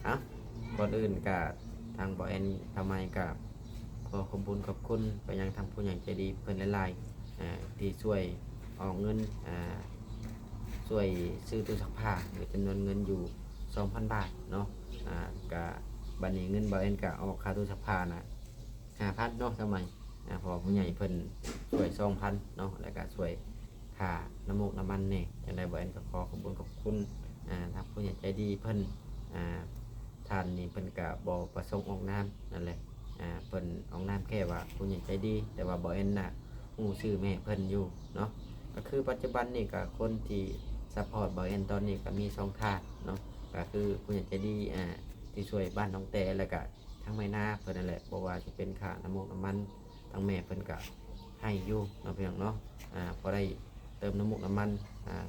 อ่ะก่อนอื่นก็ทางบ่แอนทำไมก็ขอขอบคุณไปยังทางผู้ใหญ่ใจดีเพิ่นหลายๆที่ช่วยออกเงินช่วยซื้อตู้ซักผ้าโดยจำนวนเงินอยู่ 2,000 บาทเนาะก็บัดนี้เงินบ่แอนก็ออกค่าตู้ซักผ้าน่ะ 5,000เนาะทำไมเพอผู้ใหญ่เพิ่นช่วย 2,000เนาะแล้วก็ช่วยค่าน้ำมูกน้ำมันนี่จังได๋บ่แอนก็ขอขอบคุณทางผู้ใหญ่ใจดีเพิ่นอ่าท่านนี่เพิ่นก็บ่ประสงค์ออกนามนั่นแหละเพิ่นออกนามแค่ว่าผู้ใหญ่ใจดีแต่ว่าบ่แอนน่ะฮู้ชื่อแม่เพิ่นอยู่เนาะก็คือปัจจุบันนี่ก็คนที่ซัพพอร์ตบ่แอนตอนนี้ก็มี2ทางเนาะก็คือผู้ใหญ่ใจดีที่ช่วยบ้านน้องแต่แล้วก็ทั้งแม่นาเพิ่นนั่นแหละบ่ว่าจะเป็นค่าน้ำมูกน้ำมันทั้งแม่เพิ่นก็ให้อยู่เนาะพี่น้องเนาะพอได้เติมน้ำมูกน้ำมัน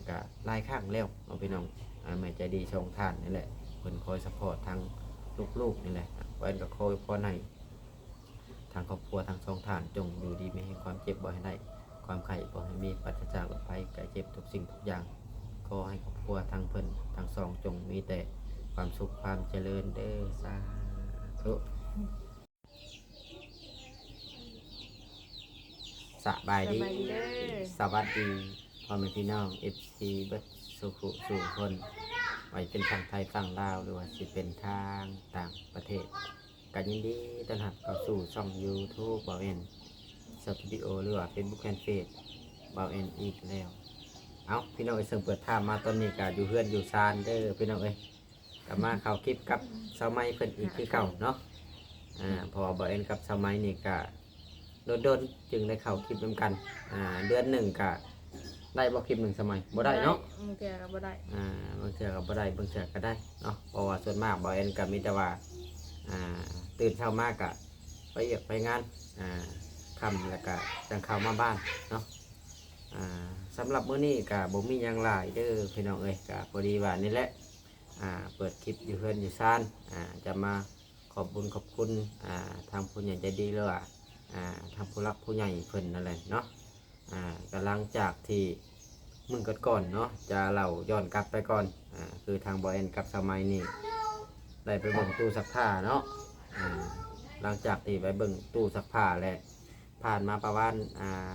ก็หลายครั้งแล้วเนาะพี่น้องแม่ใจดีช่องทานนี่แหละเพิ่นคอยซัพพอร์ตทางลูกๆนี่แหละบ่แอนก็คอยพรให้ทางครอบครัวทางช่องทานจงอยู่ดีมีให้ความเจ็บบ่ให้ได้ความไข้บ่ให้มีปราศจากโรคภัยไข้เจ็บทุกสิ่งทุกอย่างขอให้ครอบครัวทางเพิ่นทางสองจงมีแต่ความสุขความเจริญเด้อสาธุสบายดี สวัสดีพ่อแม่พี่น้อง FC เบิดสุขุสู่คนไว้เป็นทางไทยฝั่งลาวหรือว่าสิเป็นทางต่างประเทศกันยินดีต้อนรับเข้าสู่ช่อง YouTube บ่าวเอ็นสตูดิโอหรือว่า Facebook Fan Page บ่าวเอ็นอีกแล้วเอาพี่น้องเอ้ยเสริมเปิดท่ามาตอนนี้ก็อยู่เฮือนอยู่ซานเด้อพี่น้องเอ้ยก็มาเข้าคลิปกับสมัยเพิ่นอีกคือเก่าเนาะพอบ่าวเอ็นกับสมัยนี่ก็โดนจึงได้เข้าคลิปนำกันเดือนหนึ่งก็ได้บ่คลิปหนึ่งสมัยบ่ได้เนาะบางเทื่อก็บ่ได้บางเทื่อก็บ่ได้บางเทื่อก็ได้เนาะเพราะว่าส่วนมากบ่เอ็นก็มีแต่ว่าตื่นเช้ามากก็ไปงานค่ำแล้วก็จังเข้ามาบ้านเนาะสำหรับมื้อนี้ก็บ่มีหยังหลายเด้อพี่น้องเอ้ยก็พอดีว่านี่แหละเปิดคลิปอยู่เฮือนอยู่ซ่านจะมาขอบคุณทางผู้ใหญ่ใจดีเลยทางผู้รักผู้ใหญ่เพิ่นนั่นแหละเนาะกำลังจากที่มึงก่อนเนาะจะเล่าย้อนกลับไปก่อนคือทางบอยเอ็นกับสมัยนี่ได้ไปเบิ่งตู้ซักผ้าเนาะหลังจากที่ไปเบิ่งตู้ซักผ้าแล้วผ่านมาประมาณ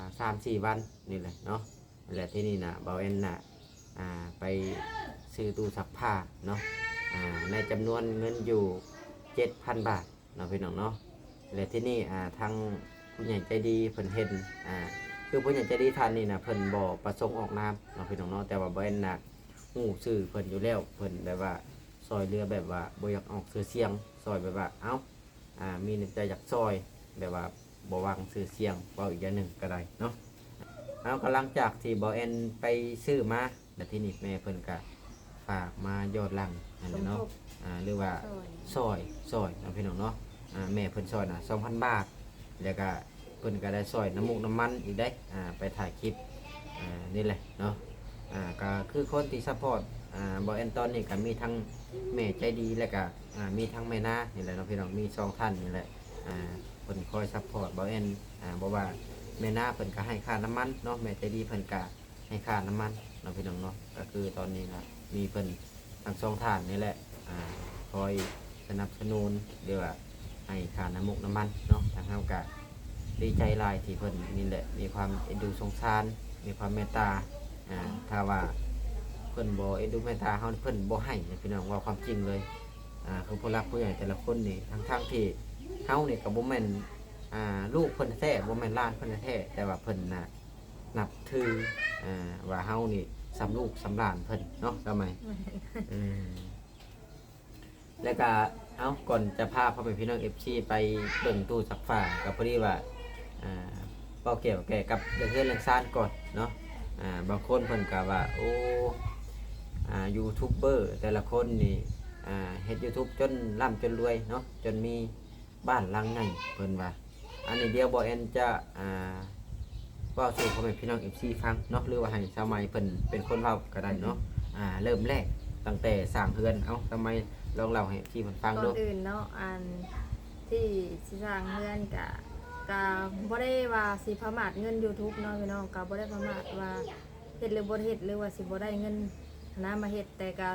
3-4 วันนี่แหละเนาะนี่แหละที่นี่นะบอยเอ็นน่ะไปซื้อตู้ซักผ้าเนาะในจำนวนเงินอยู่ 7,000 บาทเนาะพี่น้องเนาะและที่นี่ทางผู้ใหญ่ใจดีเพิ่นเห็นคือผู้ใหญ่ใจดีท่านนี่นะเพิ่นบ่ประสงค์ออกนามเนาะพี่น้องเนาะแต่ว่าบ่แม่นน่ะฮู้ชื่อเพิ่นอยู่แล้วเพิ่นแบบว่าซอยเรือแบบว่าบ่อยากออกชื่อเสียงซอยแบบว่าเอ้ามีน้ำใจอยากซอยแบบว่าบ่วางชื่อเสียงเว้าอีกอย่างหนึงก็ได้เนาะเอากำลังจากที่บ่แอนไปซื้อมาแล้วที่นี่แม่เพิ่นก็ฝากมาย้อนหลังนั่นแหละเนาะหรือว่าซอยเนาะพี่น้องเนาะแม่เพิ่นซอยน่ะ 2,000 บาทแล้วก็เพิ่นก็ได้ซอยน้ำมูกน้ำมันอีกได้ไปถ่ายคลิปนี่แหละเนาะก็คือคนที่ซัพพอร์ตบ่แอนตอนนี้ก็มีทั้งแม่ใจดีแล้วก็มีทั้งแม่นานี่แหละเนาะพี่น้องมี2ท่านนี่แหละเพิ่นคอยซัพพอร์ตบ่แอนบ่ว่าแม่นาเพิ่นก็ให้ค่าน้ำมันเนาะแม่ใจดีเพิ่นก็ให้ค่าน้ำมันเนาะพี่น้องเนาะก็คือตอนนี้นะมีเพิ่นทั้ง2ท่านนี่แหละคอยสนับสนุนเดี๋ยวให้ค่าน้ำมูกน้ำมันเนาะทางเฮาก็ดีใจหลายที่เพิ่นนี่แหละมีความเอ็นดูสงสารมีความเมตตาถ้าว่าเพิ่นบ่เอ็นดูเมตตาเฮาเพิ่นบ่ให้พี่น้องว่าความจริงเลยคือผู้รักผู้ใหญ่แต่ละคนนี่ทั้งที่เฮานี่ก็บ่แม่นลูกเพิ่นแท้บ่แม่นหลานเพิ่นแท้แต่ว่าเพิ่นน่ะนับถือว่าเฮานี่สำลูกสำหลานเพิ่นเนาะทำไมแล้วก็ก่อนจะพาพ่อแม่พี่น้อง FC ไปเบิ่งตู้ซักผ้าก็พอดีว่าเป้าเกี่ยวแก่กับเรื่องเรื่องซ่านก่อนเนาะบางคนเพิ่นก็ว่าโอ้ยูทูบเบอร์แต่ละคนนี่เฮ็ด YouTube จนร่ำจนรวยเนาะจนมีบ้านหลังใหญ่เพิ่นว่าอันนี้เดียวบ่แอนจะเว้าสู่พ่อแม่พี่น้อง FC ฟังเนาะหรือว่าให้ชาวใหม่เพิ่นเป็นคนเว้าก็ได้เนาะเริ่มแรกตั้งแต่สร้างเฮือนทำไมลองเล่าให้ที่เพิ่นฟังดูก่อนอื่นเนาะอันที่สิสร้างเฮือนก็บ่ได้ว่าสิประมาทเงิน YouTube เนาะพี่น้องก็บ่ได้ประมาทว่าเฮ็ดหรือบ่เฮ็ดหรือว่าสิบ่ได้เงินมาเฮ็ดแต่ก็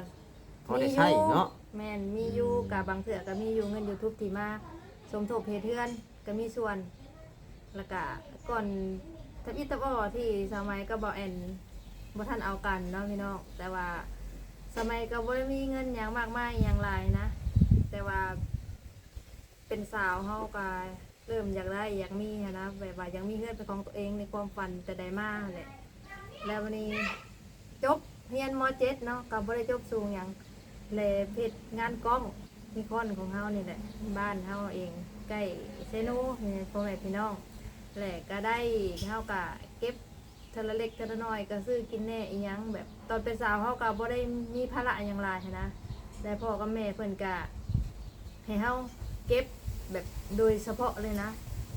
พอได้ใช้เนาะ แม่นมีอยู่กับบางเทื่อก็มีอยู่เงิน YouTube ที่มาสมทบเฮ็ดเฮือนก็มีส่วนแล้วก็ก่อนทับอิตาบอที่สมัยก็บ่แอนบ่ทันเอากันเนาะพี่น้องแต่ว่าสมัยก็บ่ได้มีเงินหยังมากมายหยังหลายนะแต่ว่าเป็นสาวเฮาก็เริ่มอยากได้อยากมีหั้นนะแบบว่าอยากมีเฮือนเป็นของตัวเองในความฝันแต่ได้มาแหละแล้ววันนี้จบเรียนม .7 เนาะก็บ่ได้จบสูงหยังเลยเฮ็ดงานกล้องนิคอนของเฮานี่แหละบ้านเฮาเองใกล้เซโนนี่พ่อแม่พี่น้องแหละก็ได้เฮาก็เก็บเทอละเล็กเทอละน้อยก็ซื้อกินแน่อีหยังแบบตอนเป็นสาวเฮาก็บ่ได้มีภาระหยังหลายหั้นนะแต่พ่อกับแม่เพิ่นก็ให้เฮาเก็บแบบโดยเฉพาะเลยนะ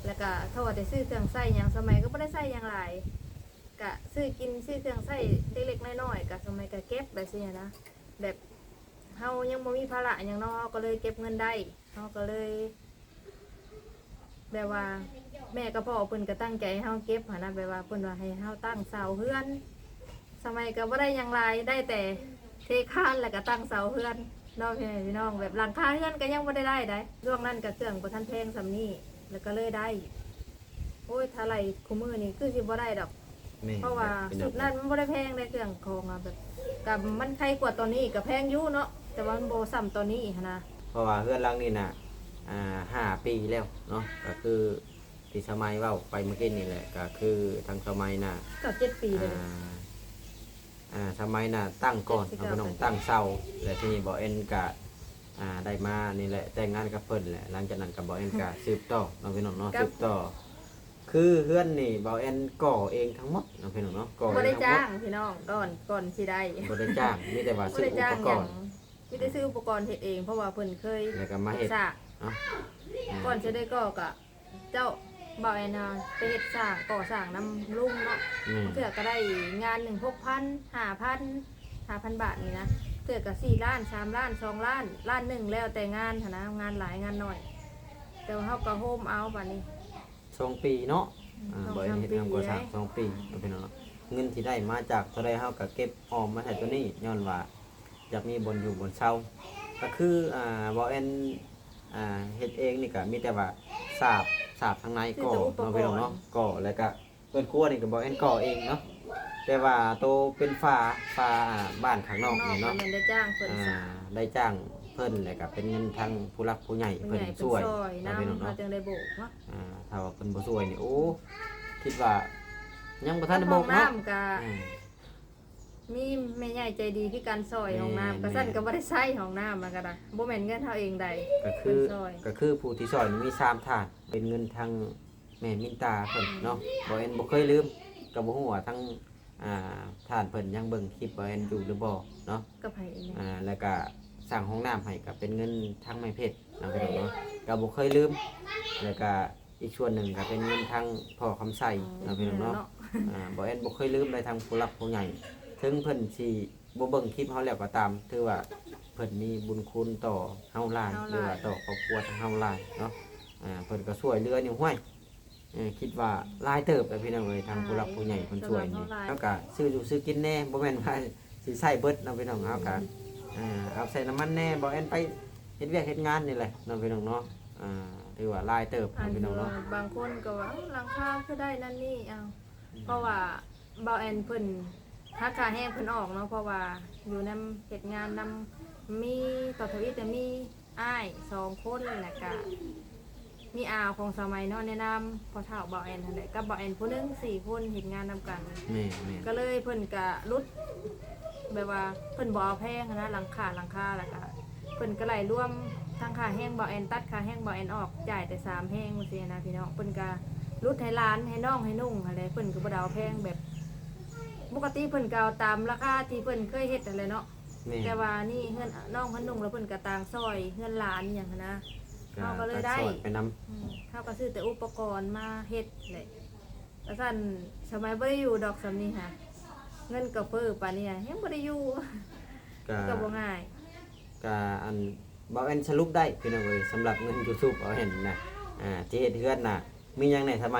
แล้วก็ถ้าว่าได้ซื้อเครื่องใช้หยังสมัยก็บ่ได้ใช้หยังหลายก็ซื้อกินซื้อเครื่องใช้เล็กๆน้อยๆก็สมัยก็เก็บแบบนี้นะแบบเฮายังบ่มีภาระหยังเนาะเฮาก็เลยเก็บเงินได้เฮาก็เลยแบบว่าแม่กับพ่อเพิ่นก็ตั้งใจให้เฮาเก็บหั้นนะแบบว่าเพิ่นว่าให้เฮาตั้งเสาเฮือนสมัยก็บ่ได้หยังหลายได้แต่เทคานแล้วก็ตั้งเสาเฮือนเนาะพี่น้องแบบหลังคาเฮือนก็ยังบ่ได้ช่วงนั้นก็เครื่องบ่ทันแพงซำนี้แล้วก็เลยได้โอ้ยถ้าไหลคุมื้อนี้คือสิบ่ได้ดอก แม่ เพราะว่าสุดนั้นมันบ่ได้แพงได้เครื่องของอะแบบกับมันใครกว่าตอนนี้ก็แพงอยู่เนาะแต่ว่ามันบ่ซ้ำตอนนี้หั้นนะ เพราะว่าเฮือนหลังนี่น่ะ5 ปีแล้วเนาะก็คือที่สมัยเว้าไปเมื่อกี้นี่แหละก็คือทางสมัยน่ะ ก็7 ปีเลย สมัยน่ะตั้งก่อนเอาพี่น้องตั้งเสาและที่นี่บ่เอ็นก็ได้มานี่แหละแต่งงานกับเพิ่นแหละหลังจากนั้นก็บ่เอ็นก็สืบต่อเนาะพี่น้องเนาะสืบต่อคือเฮือนนี่บ่เอ็นก่อเองทั้งหมดเนาะพี่น้องเนาะก่อ บ่ เอ ได้ งทั้งหม จ้า ด งพี่น้องก่อนสิได้ บ่ได้จ้างมีแต่ว่า บ่ ซื้อ ได้ อุ จ้าง ป ห ก ยั รง ณ์ มีแต่ซื้ออุปกรณ์เฮ็ดเองเพราะว่าเพิ่นเคย แล้วก็มาเฮ็ด สร้าง เนาะ ก่อนจะได้ก่อก็เจ้าบ่าวแอนนาไปเฮ็ดสร้างก่อสร้างนำลุงเนาะ เถื่อก็ได้งาน1 6,000 5,000 บาทนี่นะเถื่อก็4 ล้าน3 ล้าน2 ล้านล้านหนึ่งแล้วแต่งานหั้นนะงานหลายงานน้อย แต่ว่าเฮาก็โฮมเอาบัดนี้ 2 ปีเนาะสอง บ่เอ็น สาม เฮ็ด ปี งานก่อสร้าง เลย 2 ปีเนาะพี่น้องเนาะเงินที่ได้มาจากเท่าใดเฮาก็เก็บออมมาให้ตัวนี้ย้อนว่าอยากมีบนอยู่บนเช่าก็คือบ่เอ็นเฮ็ดเองนี่ก็มีแต่ว่าสาบทางในก่อเนาะพี่น้องเนาะก่อแล้วก็เพิ่นครัวนี่ก็บ่เอ็นก่อเองเนาะแต่ว่าโตเป็นฟ้าบ้านข้างนอกนี่ เนาะ เนาะ มันได้จ้างเพิ่นสร้าง ได้จ้างเพิ่นแล้วก็เป็นเงินทางผู้หลักผู้ใหญ่ ผู้ เพิ่น ใหญ่เป็น ช่วย ซอย เนาะพี่น้อง นำมา เนาะ จังได้โบกเนาะ ถ้าว่าเพิ่นบ่ช่วยนี่โอ้คิดว่ายังบ่ทันได้ ห้ บ อ อง ก น้ำ เนาะ ก็ อืม มีแม่ใหญ่ใจดีคือการซอย แม่ ห้องน้ำก็สั่นก็บ่ได้ใช้ห้องน้ำมันก็ได้บ่แม่นเงินเฮาเองใด ก็คือ เพิ่นซอย ก็คือผู้ที่ช่วยนี่มี3ถาดเป็นเงินทางแม่มินตาเพิ่นเนาะบ่เอ็นบ่เคยลืมก็บ่ฮู้ว่าทั้งทานเพิ่นยังเบิ่งคลิปบ่เอ็นอยู่หรือบ่เนาะ ก็ไผเอง แล้วก็สร้างห้องน้ำให้ก็เป็นเงินทางแม่เพชรนะพี่น้องเนาะก็บ่เคยลืมแล้วก็อีกส่วนหนึ่งก็เป็นเงินทางพ่อคำใส่นะพี่น้องเนาะบ่แอนบ่เคยลืมเลยทางผู้รักผู้ใหญ่ถึงเพิ่นสิบ่เบิ่งคลิปเฮาแล้วก็ตามถือว่าเพิ่นมีบุญคุณต่อเฮาหลายหรือว่าต่อครอบครัวทางเฮาหลายเนาะเพิ่นก็ช่วยเหลือนี่ห้วยคิดว่าหลายเติบแล้วพี่น้องเอ้ยทางผู้รักผู้ใหญ่เพิ่นช่วยนี่แล้วก็ซื้ออยู่ซื้อกินแน่บ่แม่นว่าสิใช้เบิดเนาะพี่น้องเฮาก็เอาใส่น้ำมันแน่บ่แอนไปเฮ็ดเวียกเฮ็ดงานนี่แหละเนาะพี่น้องเนาะถือว่าหลายเติบ อั เนาะ น พี่น้องเนาะ บางคนก็ว่าหลังคาคือได้นั่นนี่เอาเพราะว่าเบาแอนเพิ่นถ้าค่าแห้งเพิ่นออกเนาะเพราะว่าอยู่นำเฮ็ดงานนำมีต่อทวิตแต่มีอ้าย2 คนแล้วก็มีอาวของสมัยเนาะแนะนำพอเฒ่าเบาแอนนั่นแหละกับเบาแอนผู้หนึง4 คนเฮ็ดงานนำกัน แม่แม่ ก็เลยเพิ่นก็รุดแบบว่าเพิ่นบ่เอาแพงนะหลังคาแล้วก็เพิ่นก็ไล่รวมทั้งค่าแห้งบ่แอนตัดค่าแห้งบ่แอนออกจ่ายแต่3แห้งจังซี่นะพี่น้องเพิ่นก็รุดให้ร้านให้น้องให้นุ่งอะไรเพิ่นก็บ่ได้เอาแพงแบบปกติเพิ่นก็เอาตามราคาที่เพิ่นเคยเฮ็ดนั่นแหละเนาะ แม่ แต่ว่านี่เฮือนน้องเพิ่นนุ่งแล้วเพิ่นก็ต่างซอยเฮือนหลานหยังหั้นนะ เราก็เลยได้ สอไปนำ เขาก็ซื้อแต่อุปกรณ์มาเฮ็ดแหละแล้วซั่นสมัยบ่ได้อยู่ดอกสำนี้ค่ะเงินก็เฟ้อปานนี้ยังบ่ได้อยู่ ก็ ก็บ่ง่าย ก็อันบ่แม่นสรุปได้พี่น้องเอ้ยสำหรับเงิน YouTube เอาเห็นนะที่เฮ็ดเฮือนน่ะมีหยังแหน่ทำไม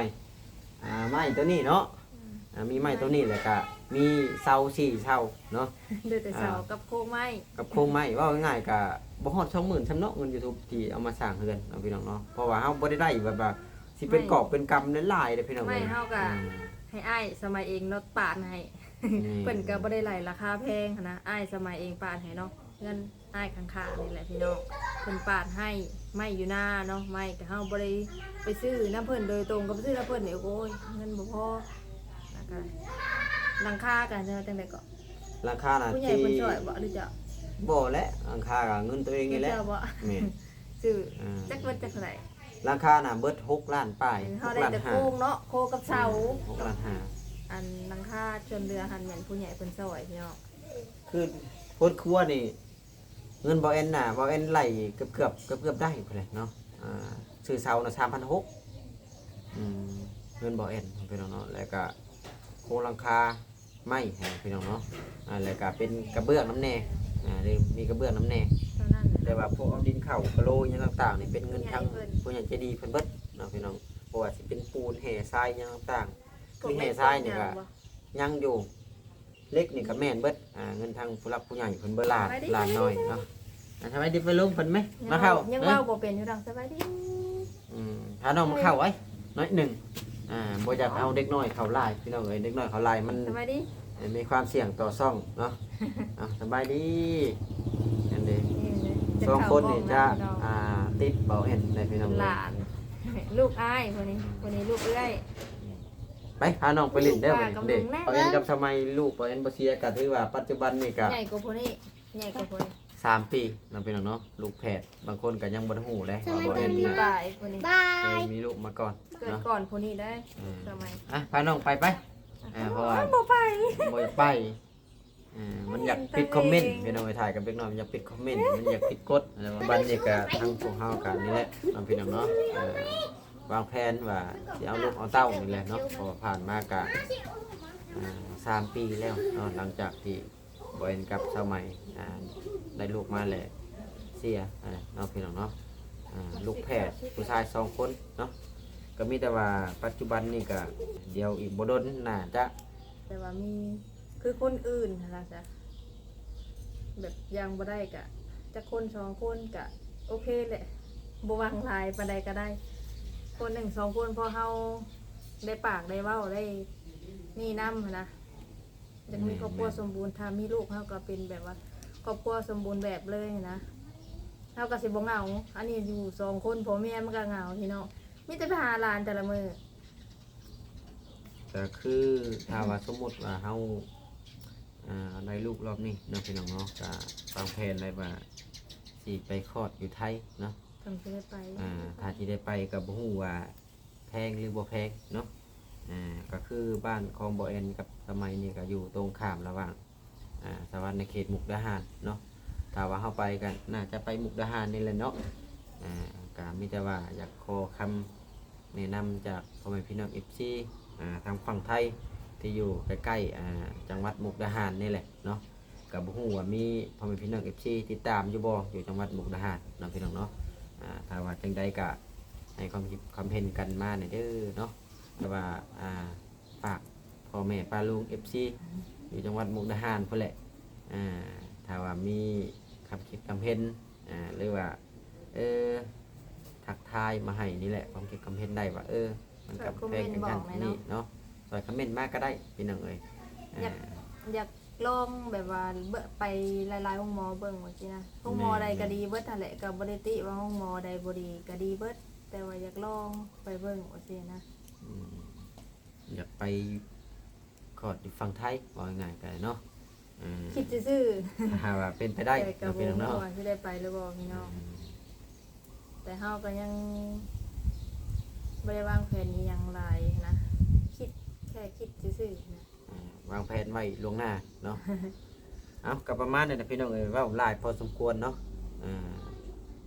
ไม้ตัวนี้เนาะมีไม้ตัวนี้แล้วก็ มีเสา4เสาเนาะ เดือแต่เสากับโครงไม้ กับโครงไม้ว่าง่ายๆก็บ่ฮอด 20,000 ซำเนาะเงิน YouTube ที่เอามาสร้างเฮือนเนาะพี่น้องเนาะเพราะว่าเฮาบ่ได้แบบว่าสิเป็นกอบเป็นกำหลายๆเด้อพี่น้อง ไม่ อ้ย เฮาก็ให้อ้ายสมัยเองเนาะปาดให้ เพิ่นก็บ่ได้ไหลราคาแพงหั้นนะอ้ายสมัยเองปาดให้เนาะเงินอ้ายข้างๆนี่แหละพี่น้องเพิ่นปาดให้ไม่อยู่หน้าเนาะไม่ก็เฮาบ่ได้ไปซื้อน้ำเพิ่นโดยตรงก็ไปซื้อน้ำเพิ่นนี่โอ้ยเงินบ่พอนะคะหลังคากันจังได๋ก็ ราคาน่ะ ผู้ใหญ่ ที่ เพิ่นช่วยบ่หรือจะ บ่และราคาก็เงินตัวเองนี่แหละ เจ้าบ่ แม่น ซื้อจักเบิดจักเท่าไหร่ ราคาน่ะเบิด6ล้านป้าย เฮาได้ 6ล้าน แต่ ห้า โครงเนาะโคกับเสา 6ล้านห้า อันหลังคาชนเรือหันแม่นผู้ใหญ่เพิ่นช่วยพี่น้อง คือโพดครัวนี่เงินบ่แอนน่ะบ่แอนไหลเกือบได้พุ่นแหละเนาะซื้อเสาน่ะ3,600เงินบ่แอนพี่น้องเนาะแล้วก็โครงหลังคาไม้ให้พี่น้องเนาะแล้วก็เป็นกระเบื้องน้ำแน่หรือมีกระเบื้องน้ำแน่ เท่านั้นแหละ แต่ว่าพวกเอาดินเข้ากะโหลอิหยังต่างๆนี่เป็นเงินทางผู้ใหญ่ใจดีเพิ่นเบิดเนาะพี่น้องเพราะว่าสิเป็นปูนแห่ทรายอิหยังต่างๆคือแห่ทรายนี่ก็ยังอยู่เล็กนี่ก็แม่นเบิดเงินทางผู้หลักผู้ใหญ่เพิ่นเบิดล้านน้อยเนาะทำไมดิไปลงเพิ่นไหมมาเข้า ยังเว้าบ่เป็นอยู่ดังสบายดี ถ้าน้องมาเข้าไว้น้อยหนึ่งบ่อยากเอาเด็กน้อยเข้าลายพี่น้องเอ้ยเด็กน้อยเข้าลายมัน สบายดี มีความเสี่ยงต่อซ่องเนาะสบายดีอันนี้ สองคนนี่จะติดเบาเอ็นในพี่น้อง หลานลูกอ้ายคนนี้ลูกเอื้อย ไปพาน้องไปเล่นได้อ ลู วั ก น ป้ากับ เด็ก ลุงแม่ เบาเอ็นกับสมัยลูกเบาเอ็นบ่เสียก็ถือว่าปัจจุบันนี่ก็ ใหญ่กว่าคนนี้ใหญ่กว่าคนนี้ 3 ปีน้องพี่น้องเนาะลูกแพทย์บางคนก็ยังบ่ได้ฮู้เลยว่าเบา เป็ เอ็ น น ปี น่ะ ปลายคนนี้ เคยมีลูกมาก่อน เกิด เนาะ ก่อนคนนี้ได้สมัย พาน้องไปเพราะว่า บ่ไป บ่อยากไปมันอยากปิดคอมเมนต์พี่น้องไปถ่ายกับเด็กน้อยมันอยากปิดคอมเมนต์มันอยากปิดกฎอะไรประมาณนี้ก็ทางพวกเฮากันนี่แหละน้องพี่น้องเนาะวางแผนว่าสิเอาลูกเอาเต้านี่แหละเนาะเพอผ่านมากะ3 ปีแล้วเนาะหลังจากที่บ่เอ็นกับสมัยได้ลูกมาแหละเสียเนาะพี่น้องเนาะลูกแพทย์ผู้ชาย2 คนเนาะก็มีแต่ว่าปัจจุบันนี่ก็เดี๋ยวอีกบ่ดนน่าจะ แต่ว่ามีคือคนอื่นนะจ๊ะแบบยังบ่ได้กะจะคนสองคนกะโอเคแหละบ่วางลายปานใดก็ได้ คนหนึ่งสองคนพอเฮาได้ปากได้เว้าได้นี่นำนะจะมีครอบครัวสมบูรณ์ถ้ามีลูกเฮาก็เป็นแบบว่าครอบครัวสมบูรณ์แบบเลยนะเฮาก็สิบ่เหงาอันนี้อยู่สองคนพ่อแม่มันก็เหงาพี่น้องมีแต่ไปหาหลานแต่ละมื้อ ก็คือถ้าว่าสมมติว่าเฮาได้ลูกรอบนี้เนาะพี่น้องเนาะก็วางแผนไว้ว่าสิไปคลอดอยู่ไทยเนาะ ทำจะได้ไป ถ้าที่ได้ไปก็บ่ฮู้ว่าแพงหรือบ่แพงเนาะก็คือบ้านของบ่แอนกับสมัยนี้ก็อยู่ตรงข้ามระหว่างสวรรค์ในเขตมุกดาหารเนาะถ้าว่าเฮาไปกันน่าจะไปมุกดาหารนี่แหละเนาะก็มีแต่ว่าอยากขอคำแนะนำจากพ่อแม่พี่น้อง FC ทางฝั่งไทยที่อยู่ใกล้ๆจังหวัดมุกดาหารนี่แหละเนาะกับบ่ฮู้ว่ามีพ่อแม่พี่น้อง FC ติดตามอยู่บ่อยู่จังหวัดมุกดาหารเนาะพี่น้องเนาะถ้าว่าจังใดก็ให้ความคิดความเห็นกันมาหน่อยเด้อเนาะแต่ว่าฝากพ่อแม่ป้าลุง FC อยู่จังหวัดมุกดาหารพุ่นแหละถ้าว่ามีคำคิดคำเห็นหรือว่าทักทายมาให้นี่แหละความคิดคำเห็นได้ว่ามันกับแพงกันนี่เนาะซอยคอมเมนต์มากก็ได้พี่น้องเอ้ย อยากลองแบบว่าไปหลายๆห้องหมอเบิ่งว่าสินะห้องหมอใดก็ดีเบิดนั่นแหละก็บ่ได้ติว่าห้องหมอใดบ่ดีก็ดีเบิดแต่ว่าอยากลองไปเบิ่งว่าสินะ อยากไปคลอดอยู่ฝั่งไทยว่าง่ายๆกันเนาะ คิดซื่อ ถ้าว่าเป็นไป ๆ ได้ แต่ก็ เนาะ บ่ พี่น้อง รู้ เนาะ ว่าสิได้ไปหรือบ่พี่น้องแต่เฮาก็ยังบ่ได้วางแผนอีหยังหลายนะคิดแค่คิดซื่อๆนะ วางแผนไว้ล่วงหน้าเนาะ เอากับประมาณนี้นะพี่น้องเอ้ยเว่าหลายพอสมควรเนาะ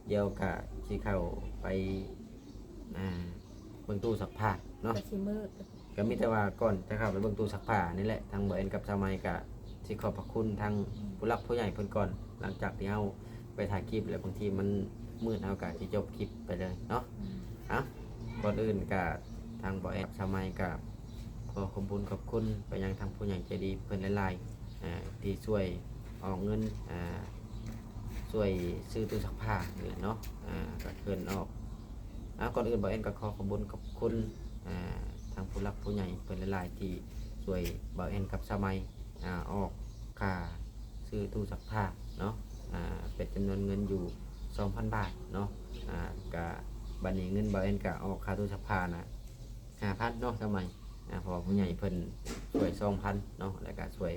เดี๋ยวก็สิเข้าไปเบิ่งตู้ซักผ้าเนาะ ก็สิมืด ก็มีแต่ว่าก่อนจะเข้าไปเบิ่งตู้ซักผ้านี่แหละทางบ่เอ็นกับสมัยก็สิขอบพระคุณทางผู้หลักผู้ใหญ่เพิ่นก่อนหลังจากที่เฮาไปถ่ายคลิปแล้วบางทีมันมืดเฮาก็สิจบคลิปไปเลยเนาะ ก่อนอื่นก็ทางบ่แอนสมัยกับข ขอขอบคุณขอบคุณไปยังทางผู้ใหญ่ใจดีเพิ่นหลายๆที่ช่วยออกเงินช่วยซื้อตู้ซักผ้านี่แหละเนาะก็เพิ่นออกก่อนอื่นบ่เอ็นก็ขอขอบคุณขอบคุณทางผู้หลักผู้ใหญ่เพิ่นหลายๆที่ช่วยบ่เอ็นกับสมัยออกค่าซื้อตู้ซักผ้าเนาะเป็นจำนวนเงินอยู่ 2,000 บาทเนาะกะบัดนี้เงินบ่เอ็นก็ออกค่าตู้ซักผ้าน่ะ 5,000เนาะสมัยเพอผู้ใหญ่เพิ่นช่วย 2,000เนาะแล้วก็ช่วย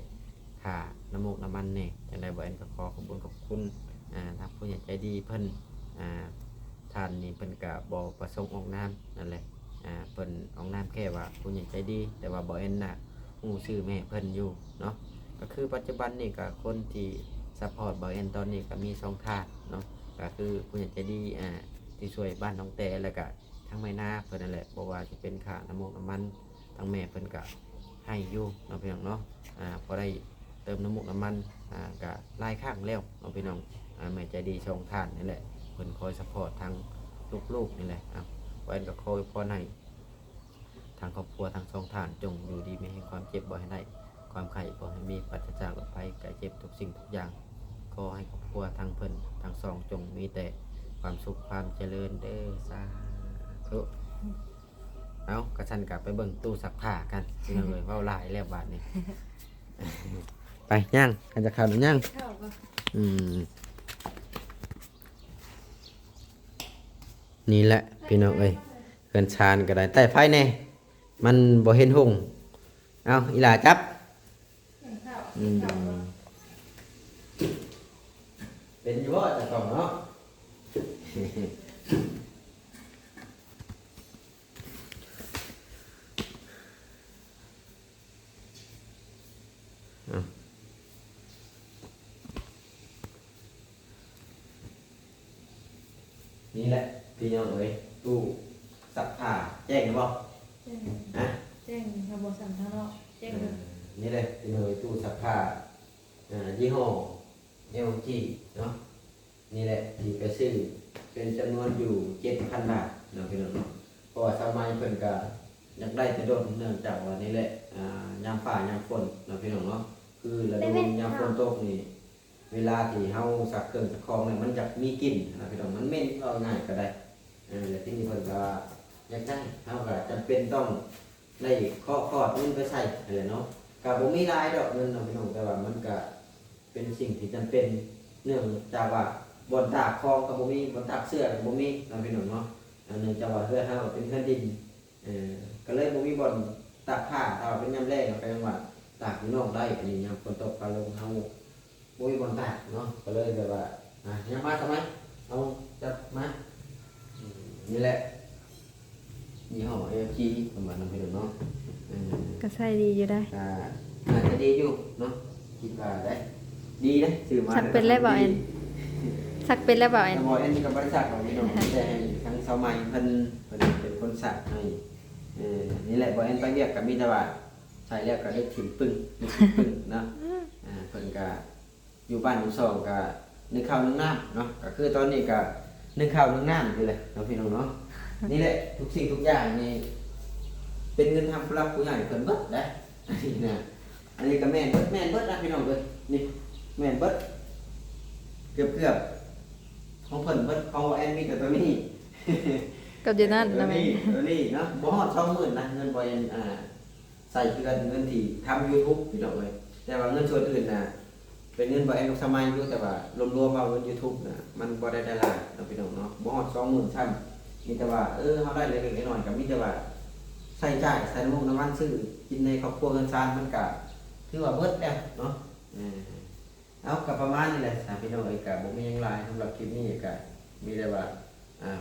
ค่าน้ำมูกน้ำมันแหน่จังได๋บ่เอ็นก็ขอขอบคุณขอบคุณทางผู้ใหญ่ใจดีเพิ่นท่านนี่เพิ่นก็บ่ประสงค์ออกนามนั่นแหละเพิ่นออกนามแค่ว่าผู้ใหญ่ใจดี แต่ว่าบ่เอ็นน่ะฮู้ชื่อแม่เพิ่นอยู่เนาะก็คือปัจจุบันนี่ก็คนที่ซัพพอร์ตบ่เอ็นตอนนี้ก็มี2ท่านเนาะก็คือผู้ใหญ่ใจดีที่ช่วยบ้านน้องแต่แล้วก็ทั้งแม่นาเพิ่นนั่นแหละบ่ว่าสิเป็นค่าน้ำมูกน้ำมันทั้งแม่เพิ่นก็ให้อยู่เนาะพี่น้องเนาะพอได้เติมน้ำมูกน้ำมันก็หลายครั้งแล้วเนาะพี่น้องแม่ใจดีช่องท่านนี่แหละเพิ่นคอยซัพพอร์ตทางลูกๆนี่แหละบ่เอ็นก็คอยพรให้ทางครอบครัวทางช่องท่านจงอยู่ดีมีให้ความเจ็บบ่ให้ได้ความไข้บ่ให้มีปราศจากโรคภัยไข้เจ็บทุกสิ่งทุกอย่างขอให้ครอบครัวทางเพิ่นทางสองจงมีแต่ความสุขความเจริญเด้อสาธุเอากระชันกลับไปเบิ่งตู้ซักผ้ากันพี่น้องเลยเว้าหลายแล้วบาดนี้ ไปย่างกันจะเข้าหรือย่าง เข้าก็ นี่แหละพี่น้องเอ้ยเกินชานก็ได้แต่ไฟแน่มันบ่เห็นหงเอาอีหลาจับเป็นอยู่บ่แต่ก่อนเนาะ นี่แหละพี่น้องเอ้ยตู้ซักผ้าแจ้งหรือเปล่า แจ้ง ฮะ แจ้งระบบสันทนาะแจ้งเลย นี่แหละพี่น้องเอ้ยตู้ซักผ้ายี่ห้อ LG เนาะนี่แหละที่ไปซื้อเป็นจำนวนอยู่ 7,000 บาทเนาะพี่น้องเนาะเพราะว่าสมัยเพิ่นก็อยากได้แต่โดนเนื่องจากว่านี่แหละยามฟ้ายามฝนเนาะพี่น้องเนาะคือฤดูยามฝนตกนี่เวลาที่เฮาซักเครื่องซักของเนี่ยมันจะมีกลิ่นนะพี่น้องมันเหม็นเอาง่ายก็ได้แล้วที่นี่เพิ่นก็อยากได้เฮาก็จำเป็นต้องได้ข้อเงินไปใส่อะไรเนาะก็บ่มีรายดอกเงินเนาะพี่น้องแต่ว่ามันก็เป็นสิ่งที่จำเป็นเนื่องจากว่าบนตากคองก็บ่มีบนตากเสื้อก็บ่มีเนาะพี่น้องเนาะเนื่องจากว่าเฮือนเฮาเป็นเฮือนดินก็เลยบ่มีบ่อนตากผ้าถ้าว่าเป็นยามแล้งก็ไปจังหวัดตากอยู่นอกได้อันนี้ยามฝนตกก็ลงเฮาบ่มีบ่อนตากเนาะก็เลยแบบว่ายังมาทำไมเอาจับมานี่แหละยี่ห้อ LG ประมาณนั้นพี่น้องเนาะ ก็ใส่ดีอยู่ได้ อาจจะดีอยู่เนาะคิดว่าได้ดีนะซื้อมา สักเป็นแล้วบ่เอ็นสักเป็นแล้วบ่เอ็น บ่เอ็นกับบริษัทของพี่น้องแต่ทั้งสมัยเพิ่นเป็นคนสักให้นี่แหละบ่เอ็นไปเรียกกับมีแต่ว่าใช้แล้วก็ได้ถิ่มปึ้งเนาะเพิ่นก็อยู่บ้านอยู่ซ่องก็นึ่งข้าวนึ่งน้ำเนาะก็คือตอนนี้ก็นึ่งข้าวนึ่งน้ำนี่แหละเนาะพี่น้องเนาะนี่แหละทุกสิ่งทุกอย่างนี่เป็นเงินทำผู้รับผู้ใหญ่เพิ่นเบิดได้อันนี้นะอันนี้ก็แม่นเบิดนะพี่น้องเอ้ยนี่แม่นเบิดเกือบของเพิ่นเบิดของแอนมีแต่ตัวนี้ กับอยู่นั่นนะแม่ ตัวนี้เนาะบ่ฮอด 20,000 นะเงินบ่แอนใส่คือกันเงินที่ทำ YouTube พี่น้องเอ้ยแต่ว่าเงินส่วนอื่นน่ะเป็นเงินบ่แอนสมัยอยู่แต่ว่ารวมๆเอาเงิน YouTube น่ะมันบ่ได้หลายเนาะพี่น้องเนาะบ่ฮอด 20,000 ซ้ำมีแต่ว่าเฮาได้เล็กๆน้อยๆก็มีแต่ว่าใส่จ่ายใส่น้ำมันน้ำมันซื้อกินในครอบครัวเงินซานมันก็ถือว่าเบิดแล้วเนาะเอากับประมาณนี้แหละพี่น้องเอ้ยก็บ่มีหยังหลายสำหรับคลิปนี้ก็มีแต่ว่า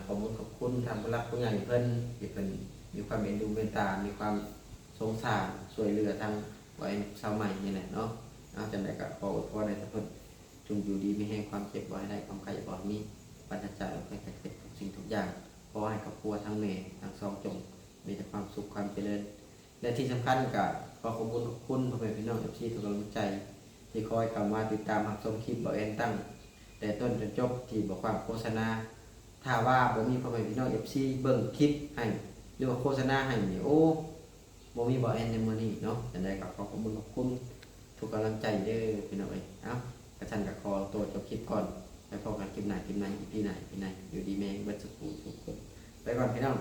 ขอบคุณทางผู้รักผู้ใหญ่เพิ่นที่เพิ่นมีความเอ็นดูเมตตามีความสงสารช่วยเหลือทางไว้ชาวใหม่นี่แหละเนาะเอาจังได๋ก็ขออวยพรให้ทุกคนจงอยู่ดีมีแห่งความเจ็บบ่ให้ได้ความไข้บ่มีปราศจากโรคภัยไข้เจ็บทุกสิ่งทุกอย่างขอให้ครอบครัวทั้งแม่ทั้งสองจงมีแต่ความสุขความเจริญและที่สำคัญก็ขอขอบคุณพ่อแม่พี่น้อง FC ทุกกำลังใจที่คอยเข้ามาติดตามรับชมคลิปบ่แอนตั้งแต่ต้นจนจบที่บอกความโฆษณาถ้าว่าบ่มีพ่อแม่พี่น้อง FC เบิ่งคลิปให้หรือว่าโฆษณาให้นี่โอ้บ บ่มีบ่แอนในมื้อนี้เนาะจังได๋ก็ขอขอบคุณทุกกำลังใจเด้อพี่น้องเอ้ยเอ้ากระชันก็ขอตัวจบคลิปก่อนไปพบกันคลิปหน้า EP ไหนอยู่ดีแม่งเบิดสุขทุกคนไปก่อนพี่น้อง